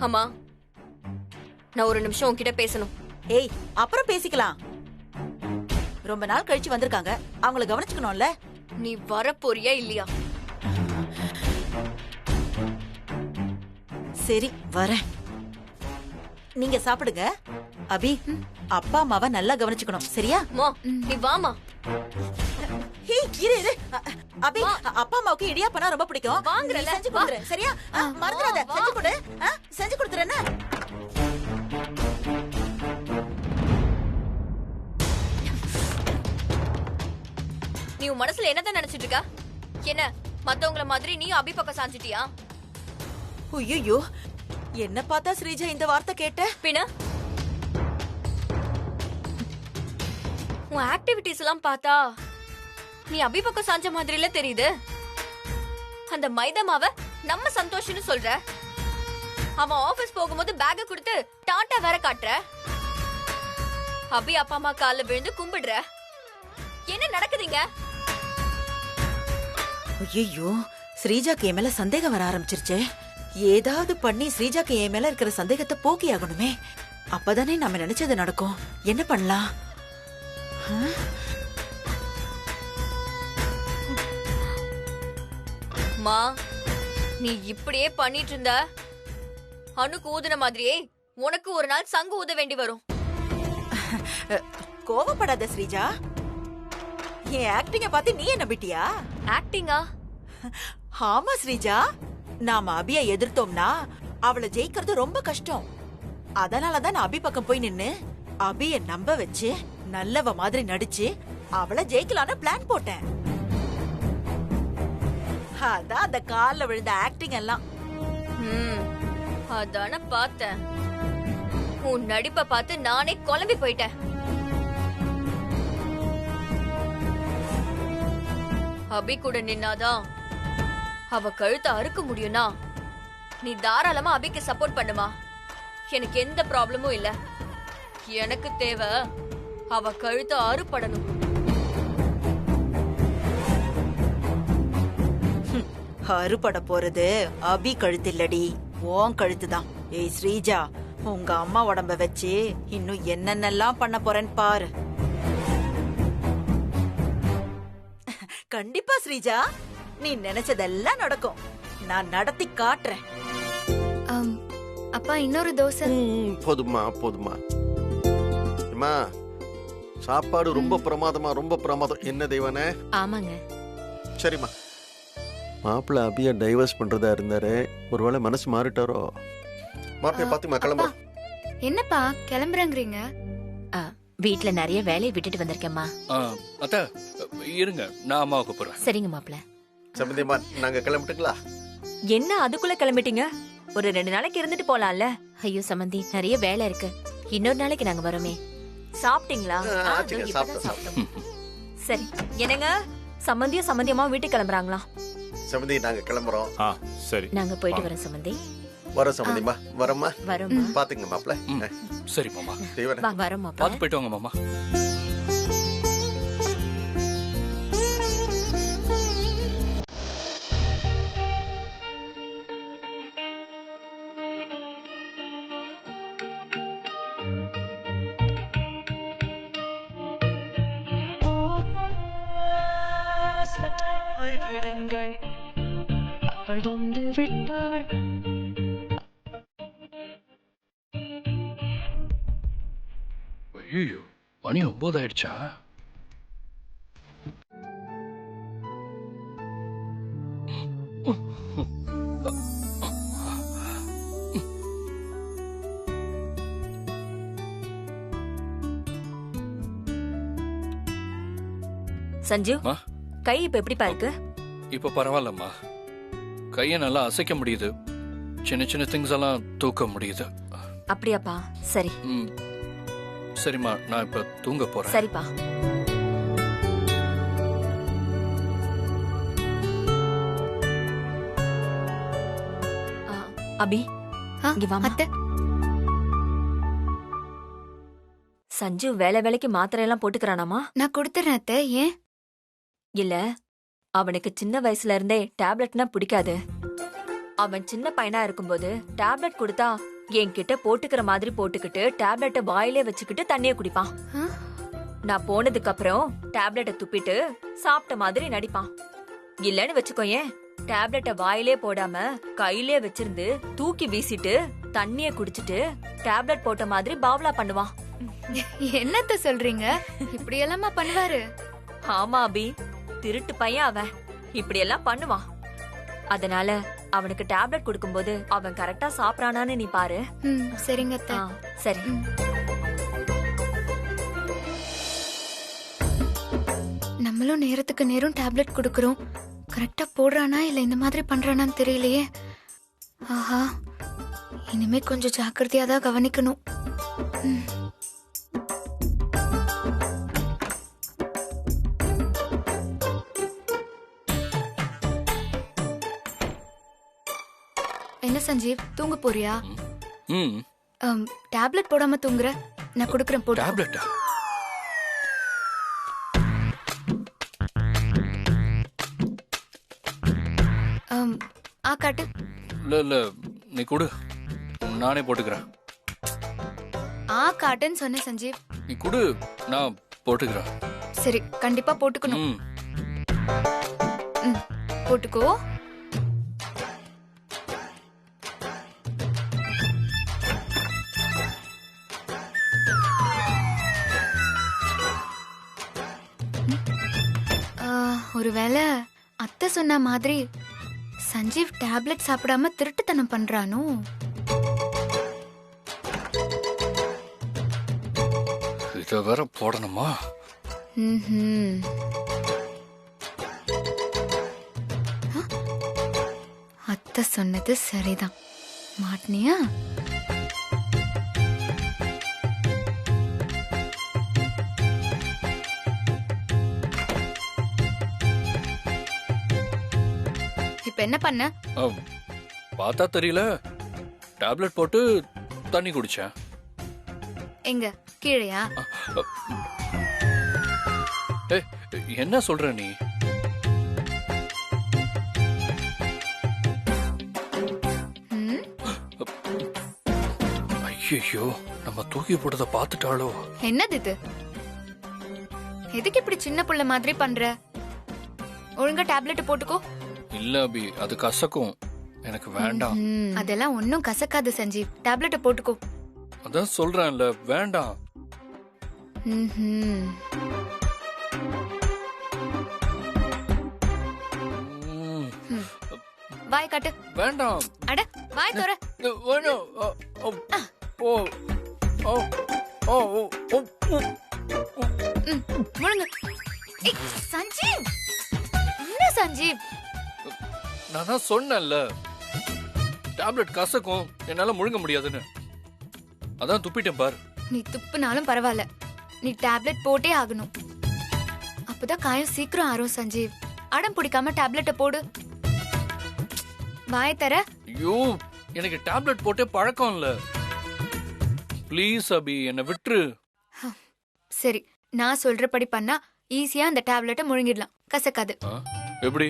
அம்மா, நான் ஒரு நிமிஷம் உன்கிட்ட பேசணும். ஏய், அப்புறம் பேசிக்கலாம். ரொம்ப நாள் கழிச்சு வந்திருக்காங்க, அவங்கள கவனிச்சுக்கணும்ல. நீ வர போறியா இல்லையா? சரி, வரேன். நீங்க சாப்பிடுங்க. அபி, அப்பா அம்மாவை நல்லா கவனிச்சுக்கணும், சரியா? மா, நீ வாமா. இரு இரு. அபி, அப்பா அம்மாவுக்கு இடியாப்பனா ரொம்ப பிடிக்கும். வாங்குறல, செஞ்சு கொடுத்துரு, சரியா? மறந்துடாத, செஞ்சு கொடு. செஞ்சு கொடுத்துறேன்னு. நீ உன் மனசுல என்னதான் நினைச்சிட்டு இருக்க? என்ன மத்தவங்கள மாதிரி நீ அபி பக்கம் சாஞ்சிட்டியா? ஐயோ, என்ன பார்த்தா ஸ்ரீஜா இந்த வார்த்தை கேட்ட? பின்ன உன் ஆக்டிவிட்டிஸ் எல்லாம் பார்த்தா நீ அபி பக்கம் சாஞ்ச மாதிரில தெரியுது. அந்த மைதமாவ நம்ம சந்தோஷம்னு சொல்ற. அவன் ஆபீஸ் போகும்போது பேக்க கொடுத்து டாட்டா வேற காட்டுற. அபி அப்பா அம்மா கால்ல விழுந்து கும்பிடுற. என்ன நடக்குதுங்க? ஐயோ, ஸ்ரீஜாக்கு என் மேல சந்தேகம் வர ஆரம்பிச்சிருச்சே. ஏதாவது பண்ணி ஸ்ரீஜாக்கு என் மேல இருக்கிற சந்தேகத்தை போக்கி ஆகணுமே. அப்பதானே நம்ம நினைச்சது நடக்கும். என்ன பண்ணலாம்? மா, நீ இப்படியே பண்ணிட்டு இருந்த அணுக்கு ஊதுன மாதிரியே உனக்கு ஒரு நாள் சங்கு ஊத வேண்டி வரும். கோவப்படாத ஸ்ரீஜா. என் ஆக்டிங்க பார்த்து நீ என்ன நம்பிட்டியா? ஆக்டிங்கா? ஆமா ஸ்ரீஜா, நாம அபிய எதிர்த்தோம்னா அவளை ஜெயிக்கிறது ரொம்ப கஷ்டம். அதனாலதான் நான் அபி பக்கம் போய் நின்னு அபிய நம்ப வச்சு நல்லவ மாதிரி நடிச்சு அவளை ஜெயிக்கலான்னு பிளான் போட்டேன். அதான் அந்த கால்ல விழுந்த ஆக்டிங் எல்லாம். அதான பார்த்தேன். உன் நடிப்பை பார்த்து நானே குழம்பி போயிட்டேன். அபி கூட நின்னாதான் அவ கழுத்தை அறுக்க முடியும்னா நீ தாராளமா அபிக்கு சப்போர்ட் பண்ணுமா. எனக்கு எந்த ப்ராப்ளமும் இல்ல. எனக்கு தேவை அவ கழுத்தை அறுபடணும். அறுபட போறது அபி கழுத்து இல்லடி, உன் கழுத்துதான். ஏய் ஸ்ரீஜா, உங்க அம்மா உடம்ப வச்சு இன்னும் என்னென்னலாம் பண்ண போறேன்னு பாரு. கண்டிப்பா ஸ்ரீஜா, நீ நினைச்சதெல்லாம் நடக்கும். நான் நடத்தி காட்டுறேன். அப்பா, இன்னொரு தோசை. போதுமா போதுமா. அம்மா, சாப்பாடு ரொம்ப பிரமாதமா, ரொம்ப பிரமாதம். என்ன தெய்வானே? ஆமாங்க. சரிம்மா. மாப்பிள்ள அபிய டைவர்ஸ் பண்றதா இருந்தாரு, ஒருவேளை மனசு மாறிட்டாரோ? மாப்பிளைய பாத்துமா, கிளம்புறோம். என்னப்பா கிளம்புறேங்கிறீங்க? வீட்ல நிறைய வேலையை விட்டுட்டு வந்திருக்கேம்மா. அத்தா இருங்க, நான் அம்மாவை கூப்பிடுறேன். சரிங்க மாப்பிள்ள. சம்பந்தியம்மா, நாங்க கிளம்பிட்டுங்களா? என்ன அதுக்குள்ள கிளம்பிட்டீங்க? ஒரு 2 நாளைக்கு இருந்துட்டு போலாம்ல. ஐயோ சம்பந்தி, நிறைய வேலை இருக்கு. இன்னொரு நாளைக்கு நாங்க வரோமே. சாப்பிட்டீங்களா? சாப்பிட்டோம். சரி. என்னங்க, சம்பந்தியும் சம்பந்தியமா வீட்டுக்கு கிளம்புறாங்களா? சம்பந்தி, நாங்க கிளம்புறோம். சரி, நாங்க போயிட்டு வரோம் சம்பந்தி. வரோம் சம்பந்தியம்மா. வரம்மா. வரோம். பாத்துங்க மாப்பிள்ள. சரி மாமா. தெய்வானே, வரோம் மாப்பிள்ள. பார்த்து போயிட்டு வாங்க மாமா. ஐயோ, மணி 9 ஆயிடுச்சா? சஞ்சு, அம்மா. கை இப்ப எப்படிப்பா இருக்கு? இப்ப பரவாயில்லம்மா. கையை நல்லா அசைக்க முடியுது. சின்ன சின்ன திங்ஸ் எல்லாம் தூக்க முடியுது. அப்படியாப்பா? சரி. சரிம்மா, நான் இப்ப தூங்க போறேன். சரிப்பா. அபி, இங்க வாமா. சஞ்சு வேலைக்கு மாத்திரை எல்லாம் போட்டுக்கிறானாமா? நான் கொடுத்துறேன் அத்தை. ஏன்? இல்ல, அவனுக்கு சின்ன வயசுல இருந்தே டேப்லெட்னா பிடிக்காது. அவன் சின்ன பையனா இருக்கும்போது டேப்லெட் கொடுத்தா என்கிட்ட போட்டுக்கிற மாதிரி போட்டுக்கிட்டு டேப்லெட்டை வாயிலே வச்சுக்கிட்டு தண்ணிய குடிப்பான். ஆ? நான் போனதுக்கு அப்புறம் டேப்லெட்டை துப்பிட்டு சாப்பிட்ட மாதிரி நடிப்பான். இல்லன்னு வச்சுக்கோயேன், டேப்லெட்டை வாயிலே போடாம கையிலே வச்சிருந்து தூக்கி வீசிட்டு தண்ணிய குடிச்சிட்டு டேப்லெட் போட்ட மாதிரி பாவலா பண்ணுவான். என்னத்த சொல்றீங்க? இப்படி எல்லாமா பண்ணுவாரு? ஆமா அபி, திருட்டு பையன் அவன், இப்படி எல்லாம் பண்ணுவான். அதனால அவனுக்கு டேப்லெட் கொடுக்கும்போது அவன் கரெக்டா சாப்பிடானான்னு நீ பாரு. சரிங்க அத்தை. சரி. நம்மளும் நேரத்துக்கு நேரம் டேப்லெட் கொடுக்கறோம். கரெக்டா போடுறானா இல்ல இந்த மாதிரி பண்றானான்னு தெரியலையே. ஆஹா, இனிமே கொஞ்சம் ஜாக்கிரதையா தான் கவனிக்கணும். என்ன சஞ்சீவ், தூங்க போறியா? டேப்லெட் போடாம தூங்குற? நான் கொடுக்கறேன், போடு. டேப்லெட்டா? காட்டு. இல்ல நீ கொடு, நானே போட்டுக்கிறேன். காட்டுன்னு சொன்ன சஞ்சீவ். நீ கொடு, நான் போட்டுக்கிறேன். சரி, கண்டிப்பா போட்டுக்கணும். போட்டுக்கோ. ஒருவேளை அத்தை சொன்ன மாதிரி சஞ்சீவ் டேப்லெட் சாப்பிடாம திருட்டுத்தனம் பண்றானோ? இத வேற போடணுமா? அத்தை சொன்னது சரிதான். மாட்டினியா? இப்ப என்ன பண்ண? பார்த்தா தெரியல, டேப்லெட் போட்டு தண்ணி குடிச்சேன். எங்க கீழையா? என்ன சொல்ற நீ? ஐயோ, நம்ம தூக்கி போட்டத பாத்துட்டாளோ? என்னது இது? எதுக்கு இப்படி சின்ன புள்ள மாதிரி பண்ற? ஒழுங்கா டேப்லெட் போட்டுக்கோ. இல்ல அபி, அது கசக்கும், எனக்கு வேண்டாம். அதெல்லாம் ஒன்னும் கசக்காது சஞ்சீவ், டேப்லெட் போட்டுக்கோ. அதான் சொல்றேன்ல, வேண்டாம். வாய் காட்டு. வேண்டாம். அட வாய் தோற. வேண்டாம். ஓ ஓ ஓ ஓ முழுங்க. சஞ்சீவ், என்ன சஞ்சீவ்? நான் தான் சொன்னேன்ல, டேப்லெட் கசக்கும், என்னால முழுங்க முடியாதுன்னு. அதான் துப்பிட்டேன் பார். நீ துப்புனாலும் பரவாயில்ல, நீ டேப்லெட் போட்டே ஆகணும். அப்பதான் காயம் சீக்கிரம் ஆறும் சஞ்சீவ். அடம் பிடிக்காம டேப்லெட்டை போடு. வாய தர. ஐயோ, எனக்கு டேப்லெட் போட்டே பழக்கம் இல்ல. ப்ளீஸ் அபி, என்ன விட்டுரு. சரி, நான் சொல்றபடி பண்ணா ஈஸியா அந்த டேப்லெட்டை முழுங்கிடலாம், கசக்காது. எப்படி?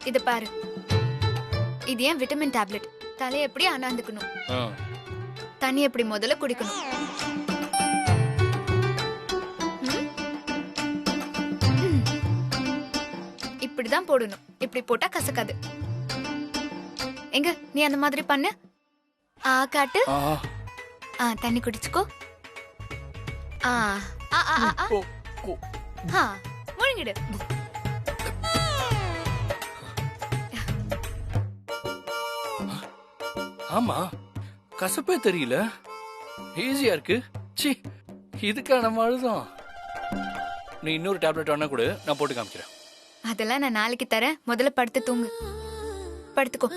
இது பாரு, இது ஏன் விட்டமின் டேப்லெட். தலையை எப்படி அண்ணாந்துக்கணும், தண்ணி எப்படி முதல்ல குடிக்கணும். இப்படிதான் போடணும். இப்படி போட்டா கசக்காது. எங்க நீ அந்த மாதிரி பண்ணு. காட்டு. தண்ணி குடிச்சுக்கோ. முழுங்கிடு. ஆமா, கசப்பே தெரியல, ஈஸியா இருக்கு. சி, இதுக்கான அழுதான். நீ இன்னொரு டேப்லெட் வேணா கூட நான் போட்டு காமிக்கிறேன். அதெல்லாம் நான் நாளைக்கு தரேன். முதல்ல படுத்து தூங்கு. படுத்துக்கோ.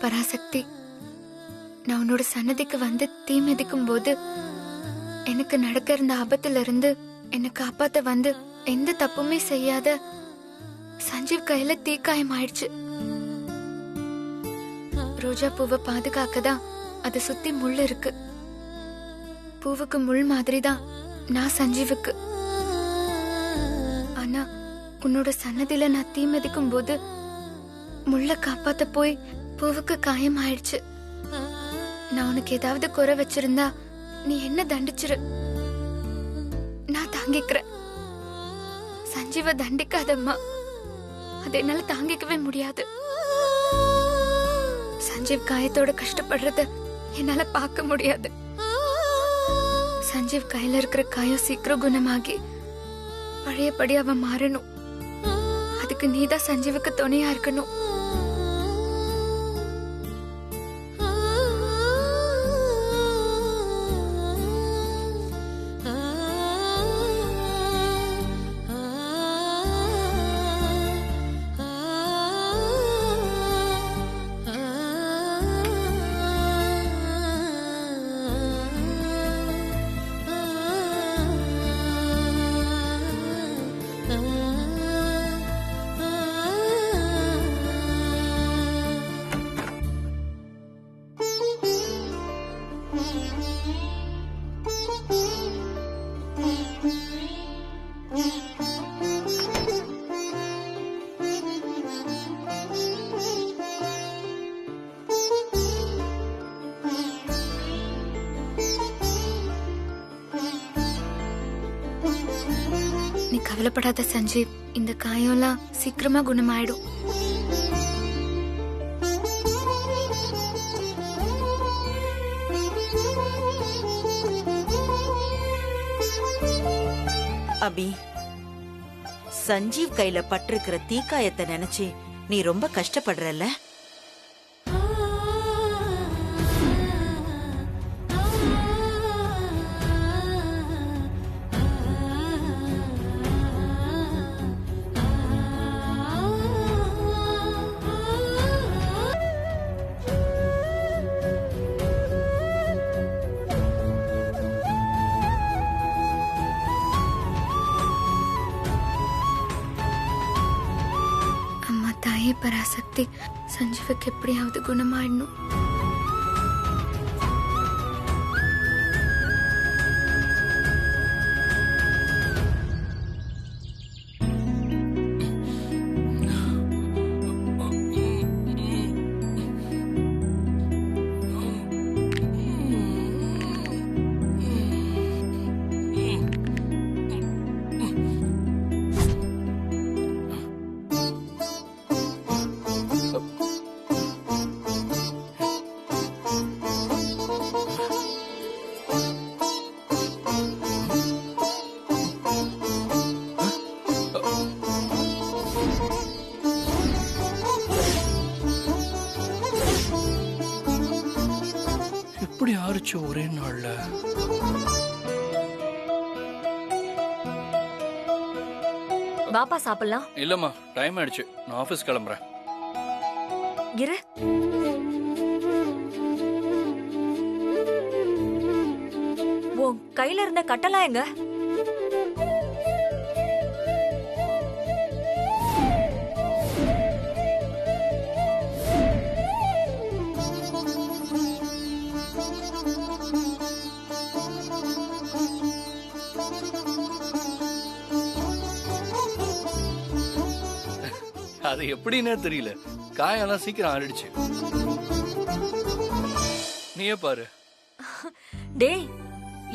பராசக்தி, நான் உன்னோட சன்னதிக்கு வந்து தீ மிதிக்கும் போது எனக்கு நடக்க இருந்த ஆபத்துல இருந்து என்னை காப்பாத்த வந்து எந்த தப்புமே செய்யாத சஞ்சீவ் கையில தீக்காயம் ஆயிடுச்சு. ரோஜா பூவை பாதுகாக்கதான் அதை சுத்தி முள் இருக்கு. பூவுக்கு முள் மாதிரிதான் நான் சஞ்சீவுக்கு. ஆனா உன்னோட சன்னதியில நான் தீ மிதிக்கும் போது முள்ள காப்பாத்த போய் பூவுக்கு காயம் ஆயிடுச்சு. நான் உனக்கு ஏதாவது குறை வச்சிருந்தா நீ என்ன தண்டிச்சிரு, நான் தாங்கிக்கிறேன். சஞ்சீவ தண்டிக்காதம்மா, அதை என்னால தாங்கிக்கவே முடியாது. சஞ்சீவ் காயத்தோட கஷ்டப்படுறத என்னால பார்க்க முடியாது. சஞ்சீவ் கையில இருக்கிற காயம் சீக்கிரம் குணமாகி பழையபடி அவன் மாறணும். அதுக்கு நீதான் சஞ்சீவுக்கு துணையா இருக்கணும். நீ கவலைப்படாத சஞ்சீவ், இந்த காயம்லாம் சீக்கிரமா குணமாயிடும். அபி, சஞ்சீவ் கையில பட்டிருக்கிற தீக்காயத்தை நினைச்சு நீ ரொம்ப கஷ்டப்படுறல்ல? தாயே பராசக்தி, சஞ்சீவுக்கு எப்படியாவது குணமாயிடணும். எப்படி ஆறுச்சு ஒரே நாள்ல? வாப்பா சாப்பிடலாம். இல்லம்மா, டைம் ஆயிடுச்சு, நான் ஆபீஸ் கிளம்புறேன். இரு, உன் கையில இருந்த கட்டெல்லாம் எங்க? அது எப்படின்னே தெரியல, காயெல்லாம் சீக்கிரம் ஆறிடுச்சு. நீயே பாரு. டேய்,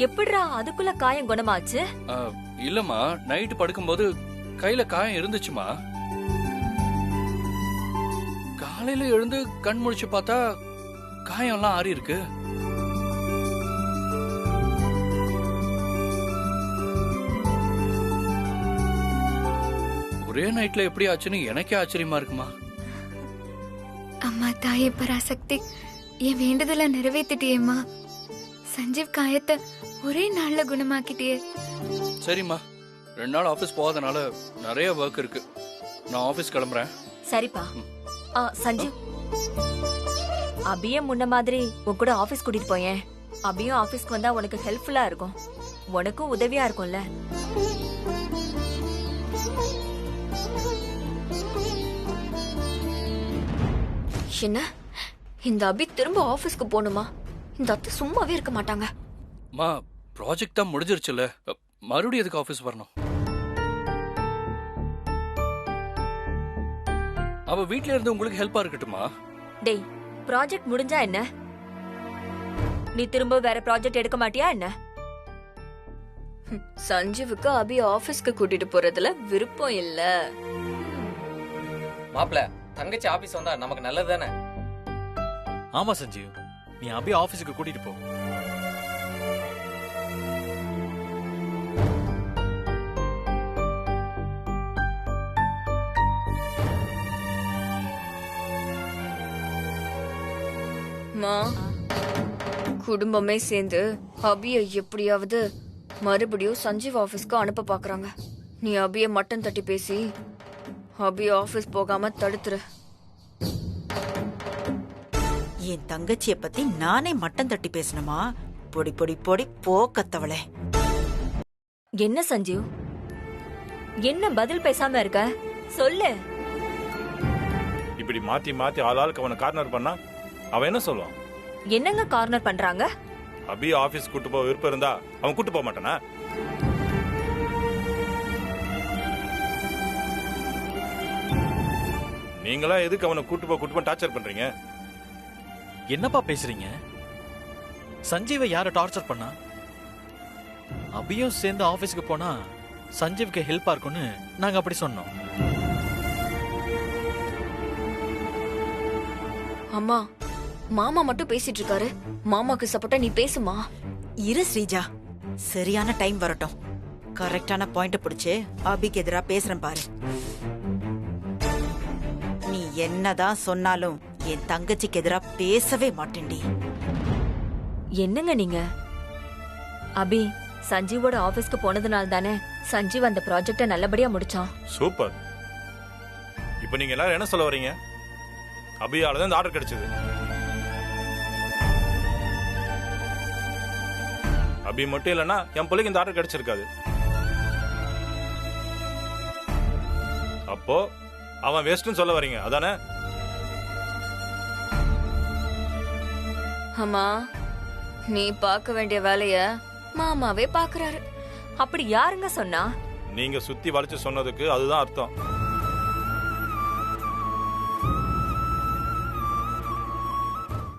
எப்படிடா அதுக்குள்ள காயம் குணமாச்சு? இல்லம்மா, நைட்டு படுக்கும்போது கையில காயம் இருந்துச்சுமா. காலையில எழுந்து கண் முழிச்சு பார்த்தா காயம்லாம் ஆறி இருக்கு. ஒரே நைட்ல எப்படி ஆச்சுன்னு எனக்கே ஆச்சரியமா இருக்குமா. அம்மா தாயே பராசக்தி, என் வேண்டுதல நிறைவேத்திட்டியேம்மா. சஞ்சீவ் காயத்தை ஒரே நாள்ல குணமாக்கிட்டியே. சரிம்மா, 2 நாள் ஆபீஸ் போகாதனால நிறைய ஒர்க் இருக்கு, நான் ஆபீஸ் கிளம்புறேன். சரிப்பா. சஞ்சீவ், அபியும் முன்ன மாதிரி உன் கூட ஆபீஸ் கூட்டிட்டு போயேன். அபியும் ஆபீஸ்க்கு வந்தா உனக்கு ஹெல்ப்ஃபுல்லா இருக்கும், உனக்கும் உதவியா இருக்கும்ல. என்ன இந்த அபி திரும்ப ஆபீஸ்க்கு போகணுமா? இந்த அத்தை சும்மாவே இருக்க மாட்டாங்க. மா ப்ராஜெக்ட் தான் முடிஞ்சிருச்சுல்ல, மறுபடியும் எதுக்கு ஆபீஸ் வரணும்? அவ வீட்ல இருந்து உங்களுக்கு ஹெல்ப்பா இருக்கட்டுமா? டேய், ப்ராஜெக்ட் முடிஞ்சா என்ன? நீ திரும்ப வேற ப்ராஜெக்ட் எடுக்க மாட்டியா என்ன? சஞ்சீவுக்கு அபி ஆபீஸ்க்கு கூட்டிட்டு போறதுல விருப்பம் இல்ல. மாப்ள, தங்கச்சி ஆபீஸ் வந்தா நமக்கு நல்லது தானே? ஆமா சஞ்சீவ், நீ அபி ஆபீஸுக்கு கூட்டிட்டு போ. மா, குடும்பமே சேர்ந்து அபிய எப்படியாவது மறுபடியும் சஞ்சீவ் ஆபீஸ்க்கு அனுப்ப பாக்குறாங்க. நீ அபிய மட்டன் தட்டி பேசி அபி ஆபீஸ் போகாம தடுத்துரு. என் தங்கச்சிய பத்தி நானே மட்டம் தட்டி பேசணுமா? பொடி பொடி பொடி போக்கத்தவளே. என்ன சஞ்சீவ், என்ன பதில் பேசாம இருக்க? சொல்லு. இப்படி மாத்தி மாத்தி ஆளாளுக்கு அவனை கார்னர் பண்ணா அவன் என்ன சொல்லுவான்? என்னங்க கார்னர் பண்றாங்க? அபி ஆபீஸ் கூட்டு போக விருப்பம் இருந்தா அவன் கூட்டு போக மாட்டானா? நீங்களா எதுக்கு அவனை கூட்டு போக டார்ச்சர் பண்றீங்க? என்னப்பா பேசுறீங்க? சஞ்சீவை யார டார்ச்சர் பண்ணா? அபியும் சேர்ந்து ஆபீஸ்க்கு போனா சஞ்சீவுக்கு ஹெல்ப்பா இருக்கும்னு நாங்க அப்படி சொன்னோம். அம்மா, மாமா மட்டும் பேசிட்டு இருக்காரு. மாமாக்கு சப்போர்ட்டா நீ பேசுமா? இரு ஸ்ரீஜா, சரியான டைம் வரட்டும். கரெக்டான பாயிண்ட் பிடிச்சு அபிக்கு எதிரா பேசுறேன் பாரு. நீ என்னதான் சொன்னாலும் என் தங்கச்சிக்கு எதிரா பேசவே மாட்டேன்டி. என்னங்க நீங்க? அபி சஞ்சீவோட ஆபீஸ்க்கு போனதுனால தானே சஞ்சீவ் அந்த ப்ராஜெக்ட நல்லபடியா முடிச்சான். சூப்பர். இப்ப நீங்க எல்லாரும் என்ன சொல்ல வரீங்க? அபியால தான் இந்த ஆர்டர் கிடைச்சது. அபி மட்டும் இல்லைன்னா என் பிள்ளைக்கு இந்த ஆர்டர் கிடைச்சிருக்காது. அப்போ அவன் வேஸ்ட்னு சொல்ல வரீங்க அதானே? அம்மா, நீ பார்க்க வேண்டிய வேலைய மாமாவே பாக்குறாரு. அப்படி யாருங்க சொன்னா? நீங்க சுத்தி வளைச்சு சொன்னதுக்கு அதுதான் அர்த்தம்.